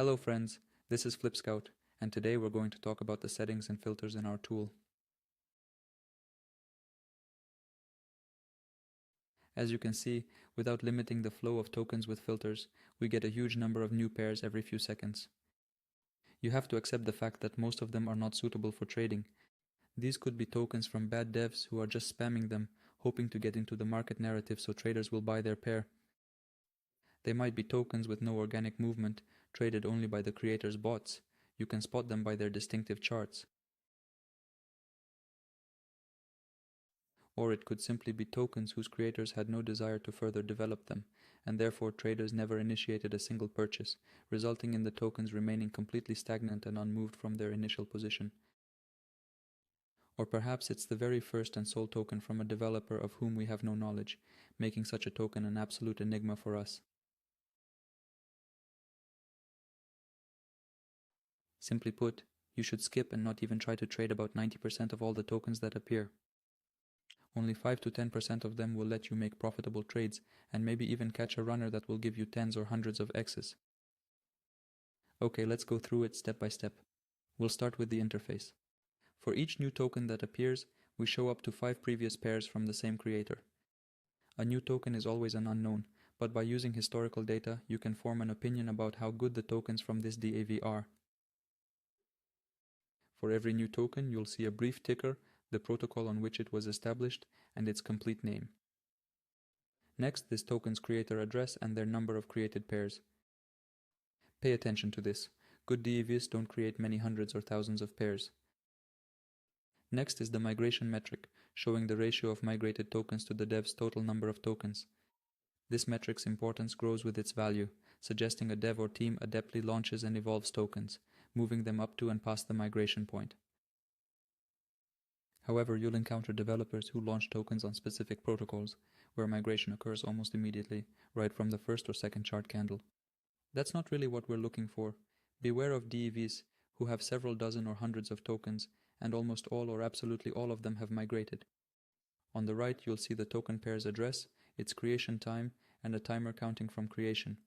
Hello friends, this is FlipScout, and today we're going to talk about the settings and filters in our tool. As you can see, without limiting the flow of tokens with filters, we get a huge number of new pairs every few seconds. You have to accept the fact that most of them are not suitable for trading. These could be tokens from bad devs who are just spamming them, hoping to get into the market narrative so traders will buy their pair. They might be tokens with no organic movement, traded only by the creators' bots. You can spot them by their distinctive charts. Or it could simply be tokens whose creators had no desire to further develop them, and therefore traders never initiated a single purchase, resulting in the tokens remaining completely stagnant and unmoved from their initial position. Or perhaps it's the very first and sole token from a developer of whom we have no knowledge, making such a token an absolute enigma for us. Simply put, you should skip and not even try to trade about 90% of all the tokens that appear. Only 5 to 10% of them will let you make profitable trades, and maybe even catch a runner that will give you tens or hundreds of X's. Okay, let's go through it step by step. We'll start with the interface. For each new token that appears, we show up to 5 previous pairs from the same creator. A new token is always an unknown, but by using historical data, you can form an opinion about how good the tokens from this DAV are. For every new token, you'll see a brief ticker, the protocol on which it was established, and its complete name. Next, this token's creator address and their number of created pairs. Pay attention to this. Good DAVs don't create many hundreds or thousands of pairs. Next is the migration metric, showing the ratio of migrated tokens to the dev's total number of tokens. This metric's importance grows with its value, suggesting a dev or team adeptly launches and evolves tokens, moving them up to and past the migration point. However, you'll encounter developers who launch tokens on specific protocols, where migration occurs almost immediately, right from the first or second chart candle. That's not really what we're looking for. Beware of DAVs who have several dozen or hundreds of tokens, and almost all or absolutely all of them have migrated. On the right, you'll see the token pair's address, its creation time, and a timer counting from creation.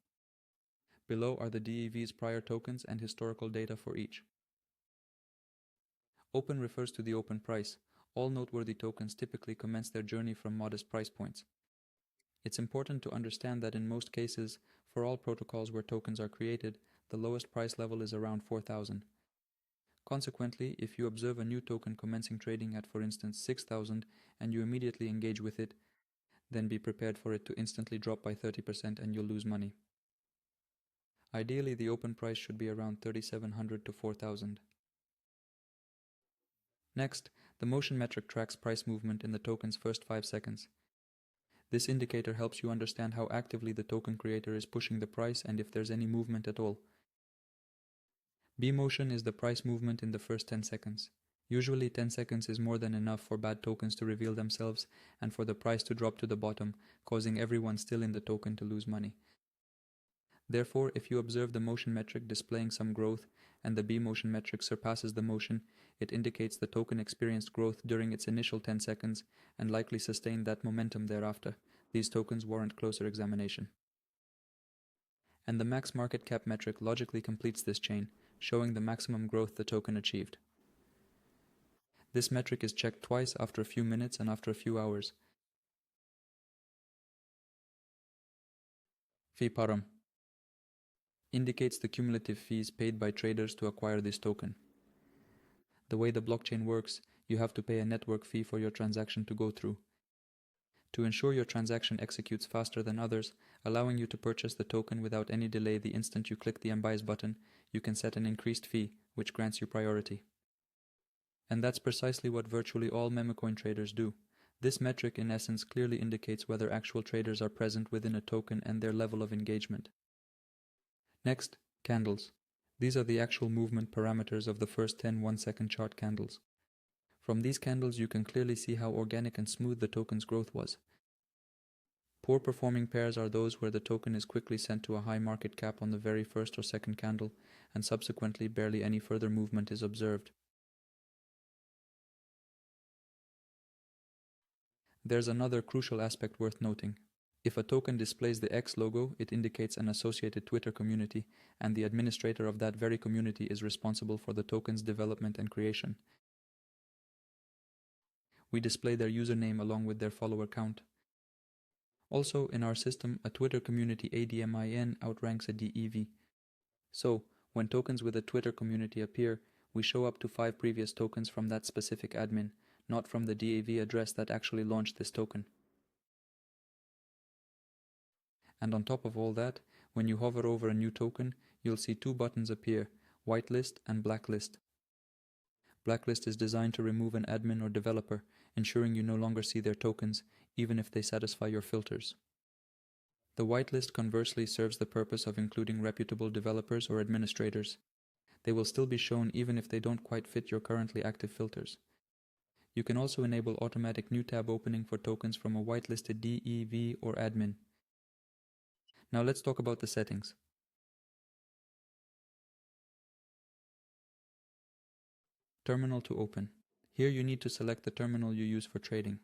Below are the DAV's prior tokens and historical data for each. Open refers to the open price. All noteworthy tokens typically commence their journey from modest price points. It's important to understand that in most cases, for all protocols where tokens are created, the lowest price level is around 4,000. Consequently, if you observe a new token commencing trading at, for instance, 6,000 and you immediately engage with it, then be prepared for it to instantly drop by 30% and you'll lose money. Ideally, the open price should be around 3,700 to 4,000. Next, the motion metric tracks price movement in the token's first 5 seconds. This indicator helps you understand how actively the token creator is pushing the price and if there's any movement at all. BMotion is the price movement in the first 10 seconds. Usually 10 seconds is more than enough for bad tokens to reveal themselves and for the price to drop to the bottom, causing everyone still in the token to lose money. Therefore, if you observe the motion metric displaying some growth and the BMotion metric surpasses the motion, it indicates the token experienced growth during its initial 10 seconds and likely sustained that momentum thereafter. These tokens warrant closer examination. And the max market cap metric logically completes this chain, showing the maximum growth the token achieved. This metric is checked twice after a few minutes and after a few hours. Fee param indicates the cumulative fees paid by traders to acquire this token. The way the blockchain works, you have to pay a network fee for your transaction to go through. To ensure your transaction executes faster than others, allowing you to purchase the token without any delay the instant you click the Unbuys button, you can set an increased fee, which grants you priority. And that's precisely what virtually all Memecoin traders do. This metric in essence clearly indicates whether actual traders are present within a token and their level of engagement. Next, candles. These are the actual movement parameters of the first 10 1-second chart candles. From these candles you can clearly see how organic and smooth the token's growth was. Poor performing pairs are those where the token is quickly sent to a high market cap on the very first or second candle, and subsequently barely any further movement is observed. There's another crucial aspect worth noting. If a token displays the X logo, it indicates an associated Twitter community, and the administrator of that very community is responsible for the token's development and creation. We display their username along with their follower count. Also, in our system, a Twitter community ADMIN outranks a DEV. So, when tokens with a Twitter community appear, we show up to 5 previous tokens from that specific admin, not from the DAV address that actually launched this token. And on top of all that, when you hover over a new token, you'll see 2 buttons appear, Whitelist and Blacklist. Blacklist is designed to remove an admin or developer, ensuring you no longer see their tokens, even if they satisfy your filters. The whitelist conversely serves the purpose of including reputable developers or administrators. They will still be shown even if they don't quite fit your currently active filters. You can also enable automatic new tab opening for tokens from a whitelisted DEV or admin. Now let's talk about the settings. Terminal to open. Here you need to select the terminal you use for trading.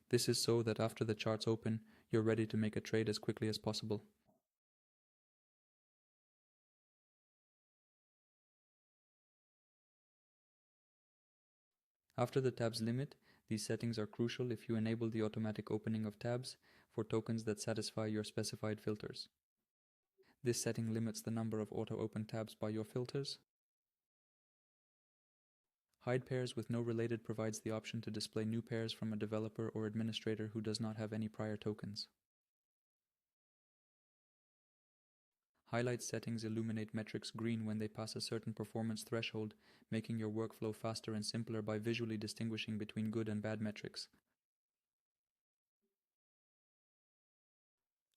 This is so that after the charts open, you're ready to make a trade as quickly as possible. After the tabs limit, these settings are crucial if you enable the automatic opening of tabs for tokens that satisfy your specified filters. This setting limits the number of auto-open tabs by your filters. Hide pairs with no related provides the option to display new pairs from a developer or administrator who does not have any prior tokens. Highlight settings illuminate metrics green when they pass a certain performance threshold, making your workflow faster and simpler by visually distinguishing between good and bad metrics.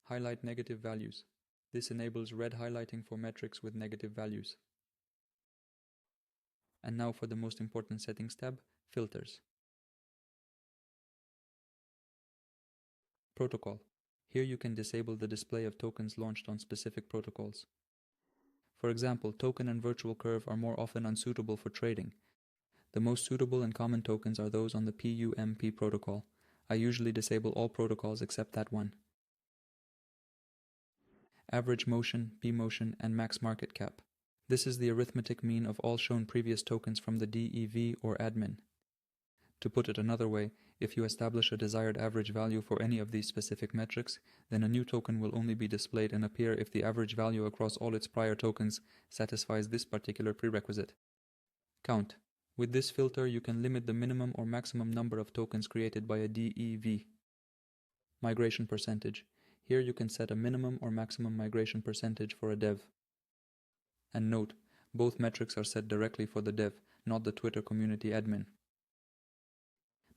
Highlight negative values. This enables red highlighting for metrics with negative values. And now for the most important settings tab, filters. Protocol. Here you can disable the display of tokens launched on specific protocols. For example, token and virtual curve are more often unsuitable for trading. The most suitable and common tokens are those on the PUMP protocol. I usually disable all protocols except that one. Average motion, BMotion, and max market cap. This is the arithmetic mean of all shown previous tokens from the DEV or admin. To put it another way, if you establish a desired average value for any of these specific metrics, then a new token will only be displayed and appear if the average value across all its prior tokens satisfies this particular prerequisite. Count. With this filter, you can limit the minimum or maximum number of tokens created by a DEV. Migration percentage. Here you can set a minimum or maximum migration percentage for a dev. And note, both metrics are set directly for the dev, not the Twitter community admin.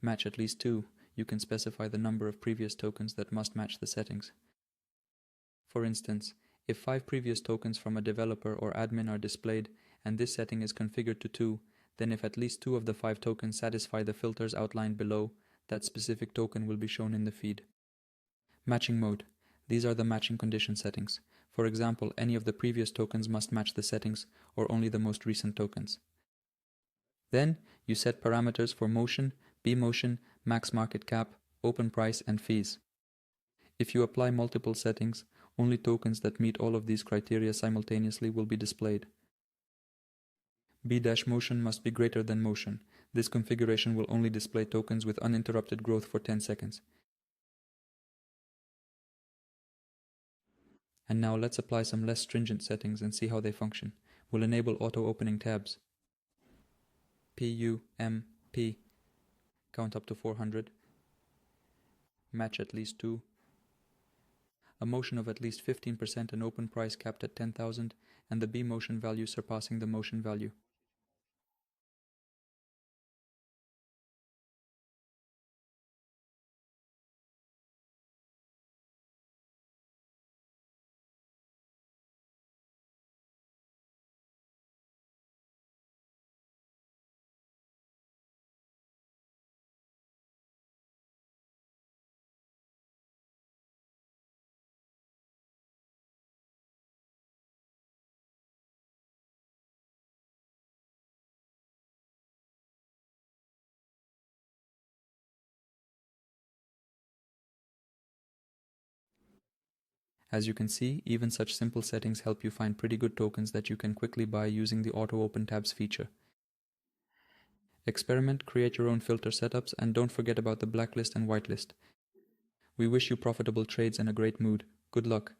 Match at least 2. You can specify the number of previous tokens that must match the settings. For instance, if 5 previous tokens from a developer or admin are displayed and this setting is configured to 2, then if at least 2 of the 5 tokens satisfy the filters outlined below, that specific token will be shown in the feed. Matching mode. These are the matching condition settings. For example, any of the previous tokens must match the settings or only the most recent tokens. Then, you set parameters for motion, BMotion, max market cap, open price, and fees. If you apply multiple settings, only tokens that meet all of these criteria simultaneously will be displayed. B-motion must be greater than motion. This configuration will only display tokens with uninterrupted growth for 10 seconds. And now let's apply some less stringent settings and see how they function. We'll enable auto-opening tabs. PUMP. Count up to 400. Match at least 2. A motion of at least 15% and open price capped at 10,000, and the B-motion value surpassing the motion value. As you can see, even such simple settings help you find pretty good tokens that you can quickly buy using the Auto Open Tabs feature. Experiment, create your own filter setups, and don't forget about the blacklist and whitelist. We wish you profitable trades and a great mood. Good luck.